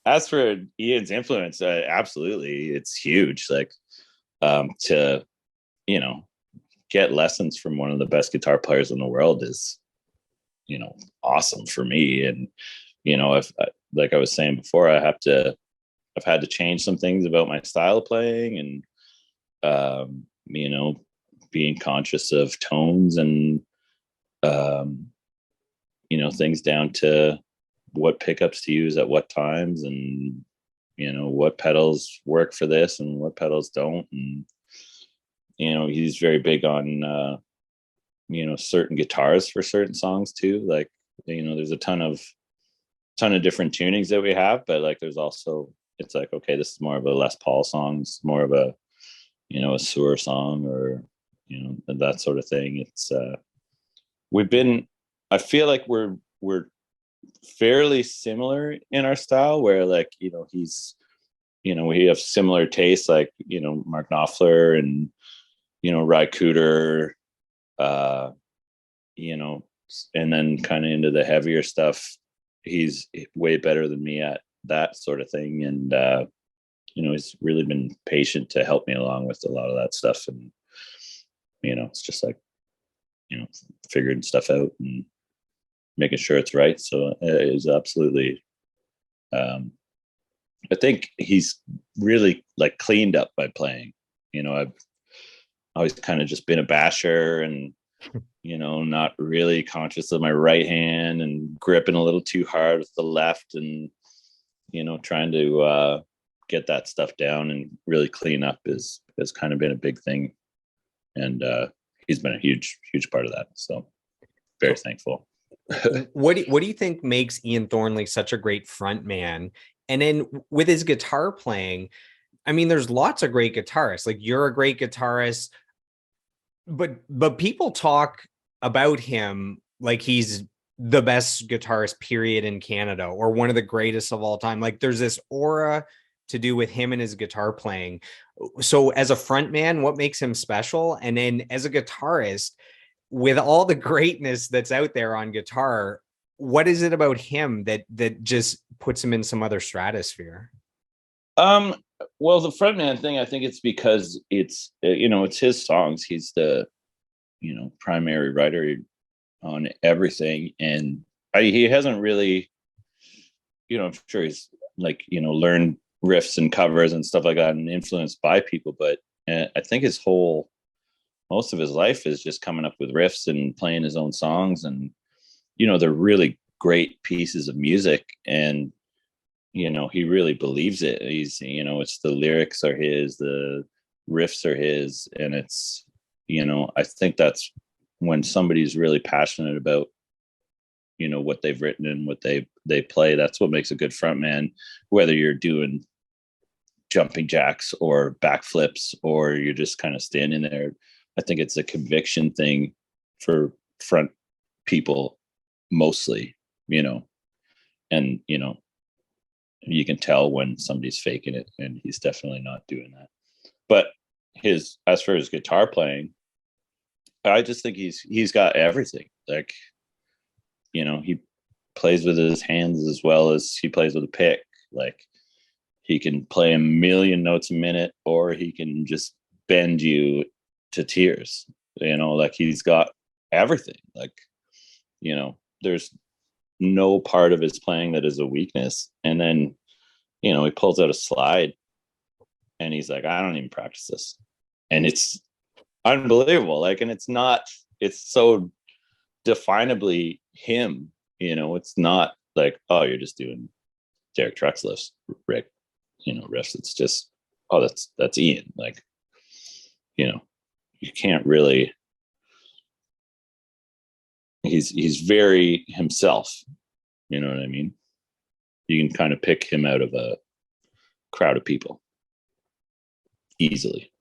as for Ian's influence, absolutely, it's huge. Like, to you know get lessons from one of the best guitar players in the world is awesome for me. And if like I was saying before, I've had to change some things about my style of playing, and being conscious of tones and um, things down to what pickups to use at what times, and what pedals work for this and what pedals don't. And he's very big on certain guitars for certain songs too. Like, there's a ton of different tunings that we have, but like there's also, it's like, okay, this is more of a Les Paul song, it's more of a a sewer song, or that sort of thing. It's we've been I feel like we're fairly similar in our style, where like he's we have similar tastes, like Mark Knopfler and Ry Cooder, uh and then kind of into the heavier stuff. He's way better than me at that sort of thing, and he's really been patient to help me along with a lot of that stuff. And it's just like figuring stuff out and making sure it's right. So it is absolutely, I think he's really like cleaned up by playing. I've always kind of just been a basher, and not really conscious of my right hand, and gripping a little too hard with the left, and trying to get that stuff down and really clean up has kind of been a big thing. And he's been a huge part of that, so very thankful. What do you think makes Ian Thornley such a great front man? And then with his guitar playing, I mean, there's lots of great guitarists. Like, you're a great guitarist, but people talk about him like he's the best guitarist period in Canada, or one of the greatest of all time. Like, there's this aura to do with him and his guitar playing. So as a front man, what makes him special? And then as a guitarist, with all the greatness that's out there on guitar, what is it about him that just puts him in some other stratosphere? Well, the frontman thing, I think it's because it's his songs. He's the primary writer on everything, and he hasn't really, I'm sure he's like learned riffs and covers and stuff like that, and influenced by people. But I think most of his life is just coming up with riffs and playing his own songs, and they're really great pieces of music. And he really believes it. He's it's, the lyrics are his, the riffs are his, and it's I think that's when somebody's really passionate about what they've written and what they play. That's what makes a good frontman, whether you're doing jumping jacks or backflips, or you're just kind of standing there. I think it's a conviction thing for front people mostly, and you can tell when somebody's faking it, and he's definitely not doing that. But as for his guitar playing, I just think he's got everything. Like, he plays with his hands as well as he plays with a pick. Like, he can play a million notes a minute, or he can just bend you to tears. Like, he's got everything. Like, there's no part of his playing that is a weakness. And then, he pulls out a slide and he's like, I don't even practice this. And it's unbelievable. Like, and it's so definably him. It's not like, oh, you're just doing Derek Trucks lifts, Rick, riffs. It's just, oh, that's Ian. Like, you can't really, he's very himself. You know what I mean? You can kind of pick him out of a crowd of people easily.